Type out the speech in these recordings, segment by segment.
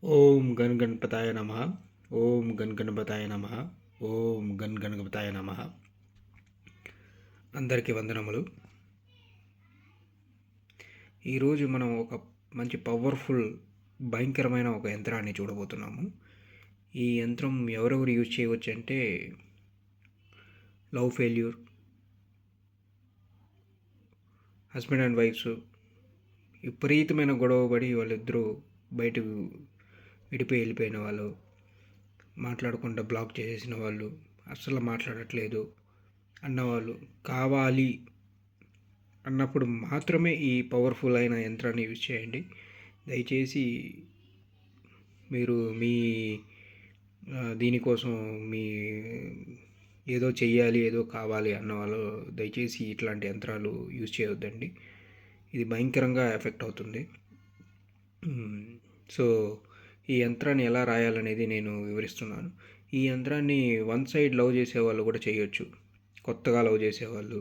ఓం gun గణపతాయ నమః. ఓం gun గణపతాయ నమః. ఓం gun గణపతాయ నమః. అందరికీ వందనములు. ఈరోజు మనం ఒక మంచి పవర్ఫుల్ భయంకరమైన ఒక యంత్రాన్ని చూడబోతున్నాము. ఈ యంత్రం ఎవరెవరు యూజ్ చేయవచ్చు అంటే love failure, husband and wives విపరీతమైన గొడవ పడి వాళ్ళిద్దరూ బయటకు విడిపోయి వెళ్ళిపోయిన వాళ్ళు, మాట్లాడకుండా బ్లాక్ చేసేసిన వాళ్ళు, అస్సలు మాట్లాడట్లేదు అన్నవాళ్ళు, కావాలి అన్నప్పుడు మాత్రమే ఈ పవర్ఫుల్ అయిన యంత్రాన్ని యూజ్ చేయండి. దయచేసి మీరు మీ దీనికోసం మీ ఏదో చెయ్యాలి, ఏదో కావాలి అన్నవాళ్ళు దయచేసి ఇట్లాంటి యంత్రాలు యూజ్ చేయవద్దండి. ఇది భయంకరంగా ఎఫెక్ట్ అవుతుంది. సో ఈ యంత్రాన్ని ఎలా రాయాలనేది నేను వివరిస్తున్నాను. ఈ యంత్రాన్ని వన్ సైడ్ లవ్ చేసేవాళ్ళు కూడా చేయొచ్చు. కొత్తగా లవ్ చేసేవాళ్ళు,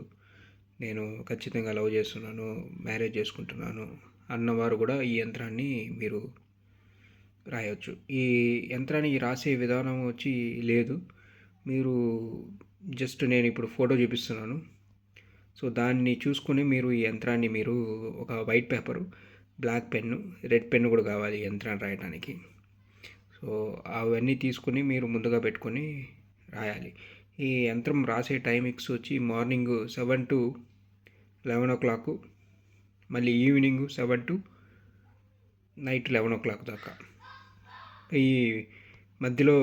నేను ఖచ్చితంగా లవ్ చేస్తున్నాను, మ్యారేజ్ చేసుకుంటున్నాను అన్నవారు కూడా ఈ యంత్రాన్ని మీరు రాయవచ్చు. ఈ యంత్రానికి రాసే విధానం వచ్చి లేదు, మీరు జస్ట్ నేను ఇప్పుడు ఫోటో చూపిస్తున్నాను. సో దాన్ని చూసుకొని మీరు ఈ యంత్రాన్ని మీరు ఒక white paper, black pen, red pen కూడా కావాలి ఈ యంత్రాన్ని రాయడానికి. సో అవన్నీ తీసుకుని మీరు ముందుగా పెట్టుకొని రాయాలి. ఈ యంత్రం రాసే టైమింగ్స్ వచ్చి మార్నింగ్ 7 to 11 o'clock, మళ్ళీ ఈవినింగ్ 7 to నైట్ 11 o'clock దాకా. ఈ మధ్యలో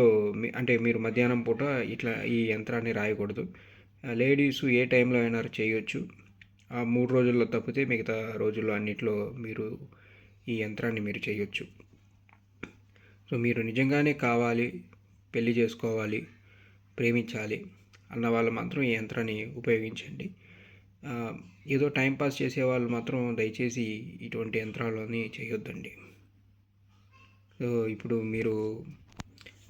అంటే మీరు మధ్యాహ్నం పూట ఇట్లా ఈ యంత్రాన్ని రాయకూడదు. లేడీస్ ఏ టైంలో అయినా చేయొచ్చు. ఆ 3 రోజుల్లో తప్పితే మిగతా రోజుల్లో అన్నిట్లో మీరు ఈ యంత్రాన్ని మీరు చేయొచ్చు. సో మీరు నిజంగానే కావాలి, పెళ్లి చేసుకోవాలి, ప్రేమించాలి అన్న వాళ్ళు మాత్రం ఈ యంత్రాన్ని ఉపయోగించండి. ఏదో టైంపాస్ చేసేవాళ్ళు మాత్రం దయచేసి ఇటువంటి యంత్రాలని చేయొద్దండి. సో ఇప్పుడు మీరు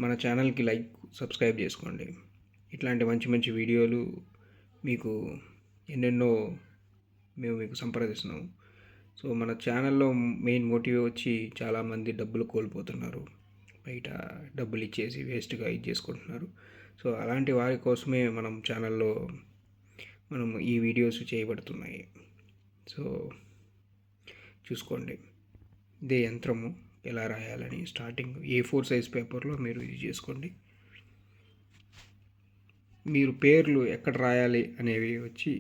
మన ఛానల్కి లైక్, సబ్స్క్రైబ్ చేసుకోండి. ఇట్లాంటి మంచి మంచి వీడియోలు మీకు ఎన్నెన్నో మేము మీకు సంప్రదిస్తున్నాము. సో మన ఛానల్లో మెయిన్ మోటివ్ వచ్చి చాలామంది డబ్బులు కోల్పోతున్నారు, బయట డబ్బులు ఇచ్చేసి వేస్ట్గా ఇది చేసుకుంటున్నారు. సో అలాంటి వారి కోసమే మనం ఛానల్లో ఈ వీడియోస్ చేయబడుతున్నాయి. సో చూసుకోండి. ఇదే యంత్రము ఎలా రాయాలని స్టార్టింగ్ A4 సైజ్ పేపర్లో మీరు యూజ్ చేసుకోండి. మీరు పేర్లు ఎక్కడ రాయాలి అనేవి వచ్చి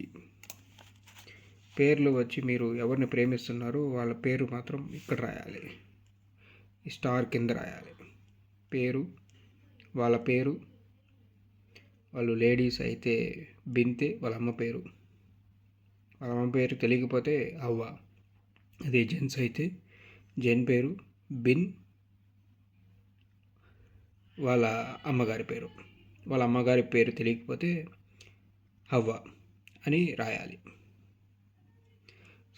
మీరు ఎవరిని ప్రేమిస్తున్నారో వాళ్ళ పేరు మాత్రం ఇక్కడ రాయాలి. ఈ స్టార్ కింద రాయాలి పేరు, వాళ్ళ పేరు. వాళ్ళు లేడీస్ అయితే బింతే, వాళ్ళ అమ్మ పేరు. వాళ్ళ అమ్మ పేరు తెలియకపోతే అవ్వ. అదే జెంట్స్ అయితే జెన్ పేరు, బిన్, వాళ్ళ అమ్మగారి పేరు. వాళ్ళ అమ్మగారి పేరు తెలియకపోతే హవ్వ అని రాయాలి.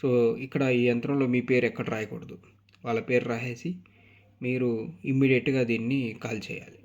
సో ఇక్కడ ఈ యంత్రంలో మీ పేరు ఎక్కడ రాయకూడదు, వాళ్ళ పేరు రాసేసి మీరు ఇమ్మీడియట్గా దీన్ని కాల్ చేయాలి.